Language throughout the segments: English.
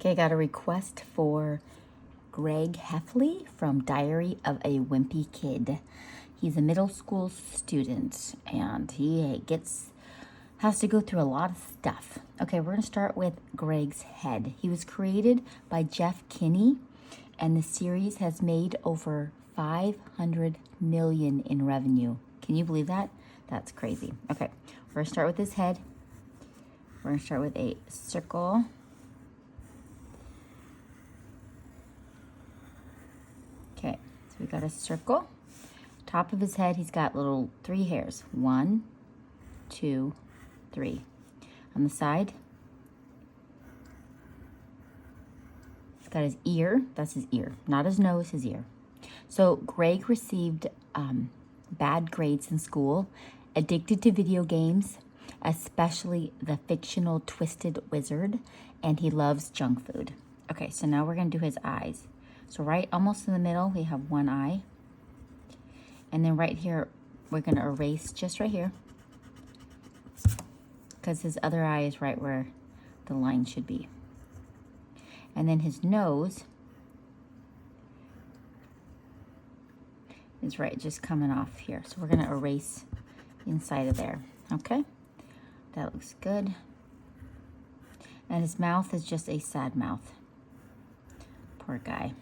Okay, I got a request for Greg Heffley from Diary of a Wimpy Kid. He's a middle school student and he has to go through a lot of stuff. Okay, we're gonna start with Greg's head. He was created by Jeff Kinney and the series has made over 500 million in revenue. Can you believe that? That's crazy. Okay, we're gonna start with his head. We're gonna start with a circle. Okay, so we got a circle. Top of his head, he's got little 3 hairs. 1, 2, 3. On the side, he's got his ear. That's his ear. Not his nose, his ear. So Greg received bad grades in school, addicted to video games, especially the fictional Twisted Wizard, and he loves junk food. Okay, so now we're gonna do his eyes. So right almost in the middle, we have one eye. And then right here, we're gonna erase just right here because his other eye is right where the line should be. And then his nose is right, just coming off here. So we're gonna erase inside of there, okay? That looks good. And his mouth is just a sad mouth. Poor guy.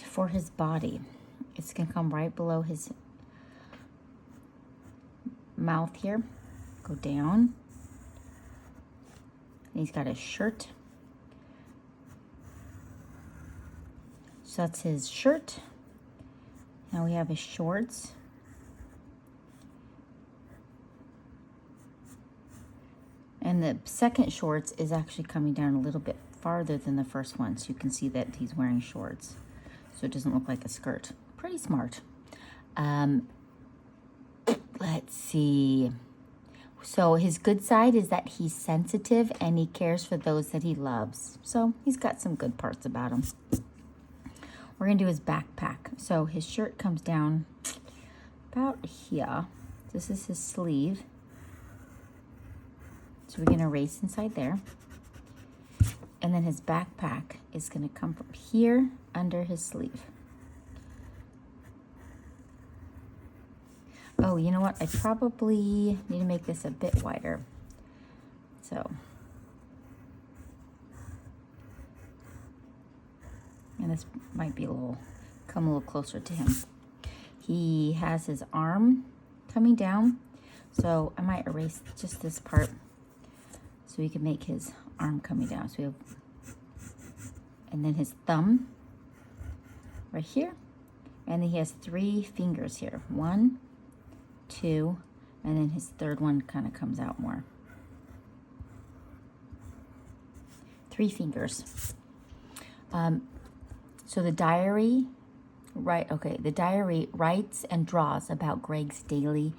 For his body, it's gonna come right below his mouth here. Go down. And he's got a shirt. So that's his shirt. Now we have his shorts. And the second shorts is actually coming down a little bit farther than the first one. So you can see that he's wearing shorts. So it doesn't look like a skirt. Pretty smart. Let's see. So his good side is that he's sensitive and he cares for those that he loves. So he's got some good parts about him. We're gonna do his backpack. So his shirt comes down about here. This is his sleeve. So we're gonna erase inside there. And then his backpack is gonna come from here under his sleeve. Oh, you know what? I probably need to make this a bit wider. So, and this might be come a little closer to him. He has his arm coming down. So I might erase just this part so we can make his arm coming down. So we have, and then his thumb right here. And then he has 3 fingers here. 1, 2, and then his third one kind of comes out more. 3 fingers. So the diary, the diary writes and draws about Greg's daily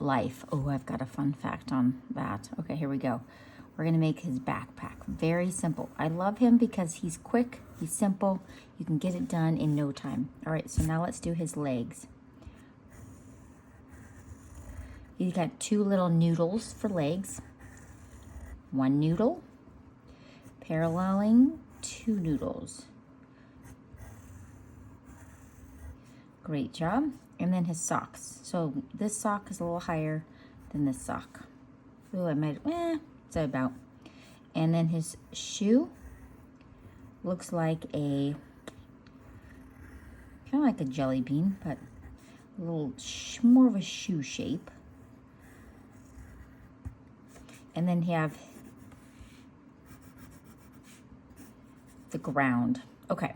life. Oh, I've got a fun fact on that. Okay, here we go. We're gonna make his backpack very simple. I love him because he's quick, he's simple, you can get it done in no time. All right, so now let's do his legs. He's got 2 little noodles for legs. 1 noodle, paralleling 2 noodles. Great job. And then his socks. So this sock is a little higher than this sock. Ooh, I might, so about. And then his shoe looks like kind of like a jelly bean, but a little more of a shoe shape. And then you have the ground. Okay,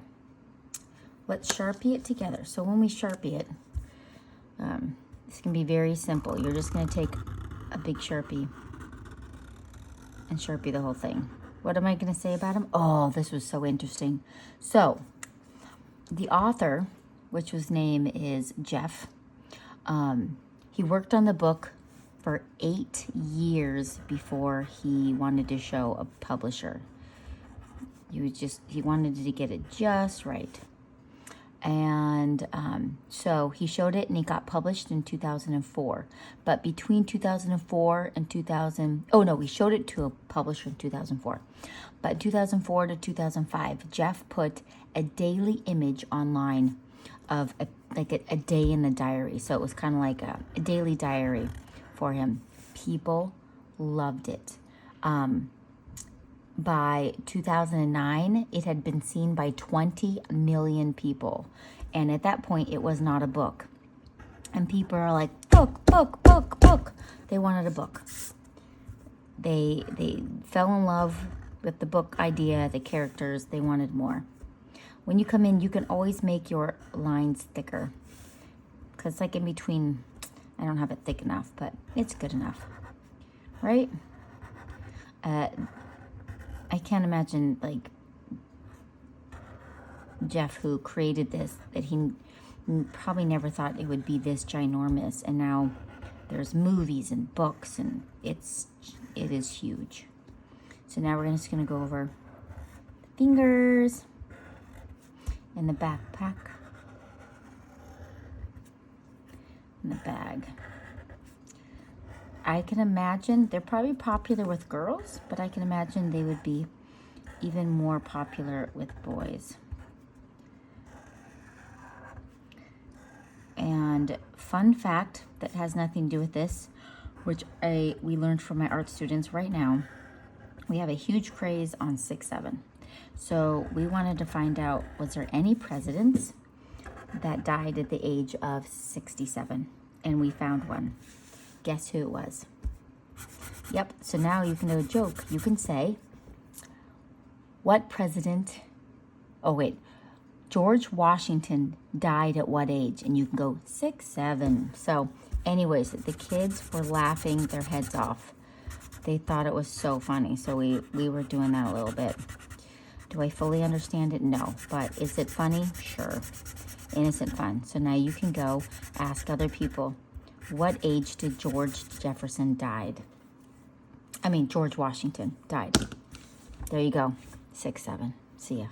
let's Sharpie it together. So when we Sharpie it, this can be very simple. You're just gonna take a big Sharpie and Sharpie the whole thing. What am I gonna say about him? Oh, this was so interesting. So the author, which his name is Jeff, he worked on the book for 8 years before he wanted to show a publisher. He wanted to get it just right. And so he showed it and it got published in 2004. But between 2004 and 2000, oh no, we showed it to a publisher in 2004. But 2004 to 2005, Jeff put a daily image online of a day in the diary. So it was kind of like a daily diary for him. People loved it. By 2009, it had been seen by 20 million people. And at that point, it was not a book. And people are like, book, book, book, book. They wanted a book. They fell in love with the book idea, the characters. They wanted more. When you come in, you can always make your lines thicker. Because it's like in between, I don't have it thick enough, but it's good enough. Right? I can't imagine, like, Jeff, who created this, that he probably never thought it would be this ginormous. And now there's movies and books, and it is huge. So now we're just going to go over the fingers and the backpack and the bag. I can imagine they're probably popular with girls, but I can imagine they would be even more popular with boys. And fun fact that has nothing to do with this, which we learned from my art students right now, we have a huge craze on 6/7. So we wanted to find out, was there any presidents that died at the age of 67? And we found one. Guess who it was? Yep, so now you can do a joke. You can say, what president, oh wait, George Washington died at what age? And you can go 6'7". So anyways, the kids were laughing their heads off. They thought it was so funny. So we were doing that a little bit. Do I fully understand it? No. But is it funny? Sure. Innocent fun. So now you can go ask other people, what age did George Washington died? There you go. 6'7". See ya.